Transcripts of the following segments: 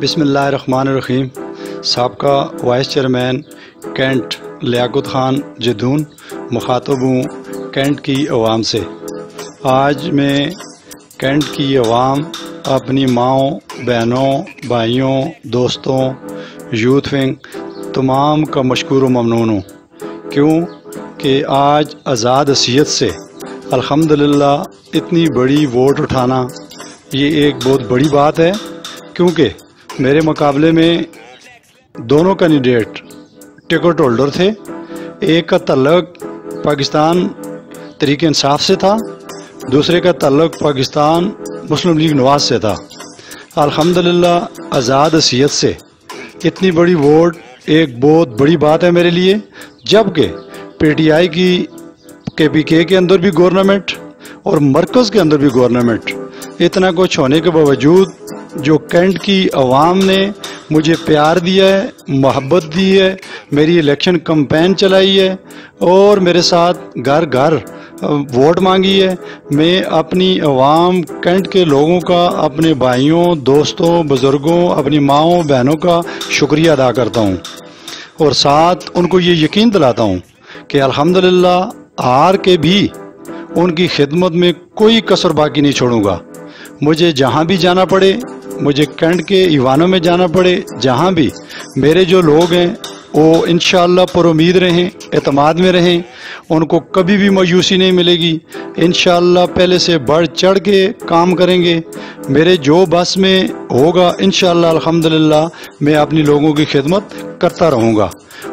बिस्मिल्लाहिर्रहमानिर्रहीम। सबका vice chairman cantt Liaquat Khan Jadoon मुखातब हूँ कैंट की अवाम से। आज मैं कैंट की अवाम, अपनी माओं, बहनों, भाइयों, दोस्तों, यूथ विंग तमाम का मशकूर व ममनून हूँ। क्यों कि आज आज़ाद हसीयत से अल्हम्दुलिल्लाह इतनी बड़ी वोट उठाना ये एक बहुत बड़ी बात है, क्योंकि मेरे मुकाबले में दोनों कैंडिडेट टिकट होल्डर थे। एक का तल्लुक पाकिस्तान तहरीक इंसाफ से था, दूसरे का तल्लुक पाकिस्तान मुस्लिम लीग नवाज से था। अल्हम्दुलिल्लाह आज़ाद हसीयत से इतनी बड़ी वोट एक बहुत बड़ी बात है मेरे लिए, जबकि पीटीआई की केपीके के अंदर भी गवर्नमेंट और मरकज़ के अंदर भी गवर्नमेंट, इतना कुछ होने के बावजूद जो कैंट की अवाम ने मुझे प्यार दिया है, मोहब्बत दी है, मेरी इलेक्शन कैंपेन चलाई है और मेरे साथ घर घर वोट मांगी है, मैं अपनी अवाम कैंट के लोगों का, अपने भाइयों, दोस्तों, बुज़ुर्गों, अपनी माओं, बहनों का शुक्रिया अदा करता हूँ और साथ उनको ये यकीन दिलाता हूँ कि अल्हम्दुलिल्लाह हार के भी उनकी खिदमत में कोई कसर बाकी नहीं छोड़ूंगा। मुझे जहाँ भी जाना पड़े, मुझे कैंट के ईवानों में जाना पड़े, जहाँ भी मेरे जो लोग हैं वो इंशाअल्लाह पुरुमीद रहें, एतमाद में रहें, उनको कभी भी मायूसी नहीं मिलेगी। इंशाअल्लाह पहले से बढ़ चढ़ के काम करेंगे। मेरे जो बस में होगा इंशाअल्लाह अल्हम्दुलिल्लाह मैं अपनी लोगों की खिदमत करता रहूँगा।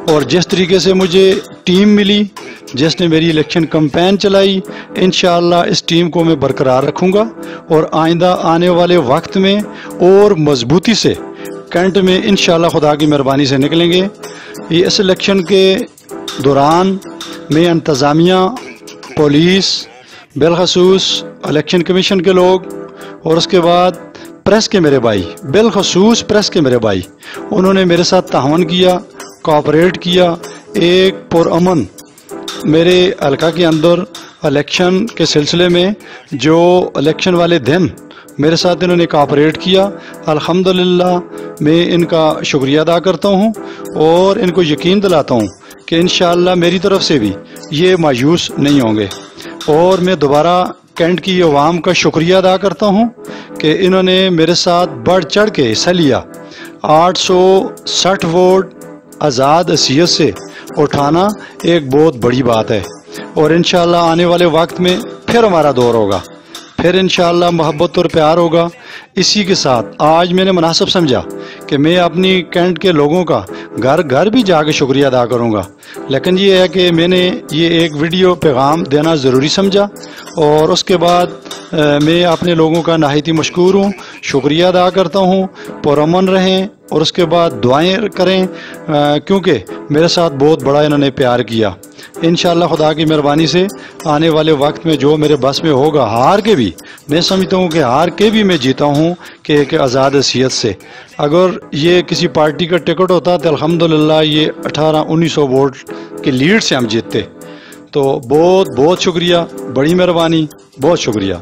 और जिस तरीके से मुझे टीम मिली, जिसने मेरी इलेक्शन कैंपेन चलाई, इंशाअल्लाह इस टीम को मैं बरकरार रखूँगा और आइंदा आने वाले वक्त में और मजबूती से कैंट में इंशाअल्लाह खुदा की मेहरबानी से निकलेंगे। ये इस इलेक्शन के दौरान मैं इंतज़ामिया, पुलिस, बिलखसूस इलेक्शन कमीशन के लोग और उसके बाद प्रेस के मेरे भाई, बिलखसूस प्रेस के मेरे भाई, उन्होंने मेरे साथ तावन किया, कोऑपरेट किया। एक पुरअमन मेरे हल्का के अंदर इलेक्शन के सिलसिले में जो इलेक्शन वाले दिन मेरे साथ इन्होंने कोऑपरेट किया, अल्हम्दुलिल्लाह मैं इनका शुक्रिया अदा करता हूँ और इनको यकीन दिलाता हूँ कि इंशाअल्लाह मेरी तरफ से भी ये मायूस नहीं होंगे। और मैं दोबारा कैंट की अवाम का शुक्रिया अदा करता हूँ कि इन्होंने मेरे साथ बढ़ चढ़ के हिस्सा लिया। 860 वोट आज़ाद हसीयत से उठाना एक बहुत बड़ी बात है और इंशाअल्लाह आने वाले वक्त में फिर हमारा दौर होगा, फिर इंशाअल्लाह मोहब्बत और प्यार होगा। इसी के साथ आज मैंने मुनासिब समझा कि मैं अपनी कैंट के लोगों का घर घर भी जाके शुक्रिया अदा करूंगा, लेकिन ये है कि मैंने ये एक वीडियो पैगाम देना ज़रूरी समझा और उसके बाद मैं अपने लोगों का नहायती मशकूर हूँ, शुक्रिया अदा करता हूँ। पुरअमन रहें और उसके बाद दुआएं करें, क्योंकि मेरे साथ बहुत बड़ा इन्होंने प्यार किया। इंशाअल्लाह खुदा की मेहरबानी से आने वाले वक्त में जो मेरे बस में होगा, हार के भी मैं समझता हूँ कि हार के भी मैं जीता हूँ कि एक आज़ाद हसीयत से। अगर ये किसी पार्टी का टिकट होता तो अल्हम्दुलिल्लाह ये 1800-1900 वोट की लीड से हम जीतते। तो बहुत बहुत शुक्रिया, बड़ी मेहरबानी, बहुत शुक्रिया।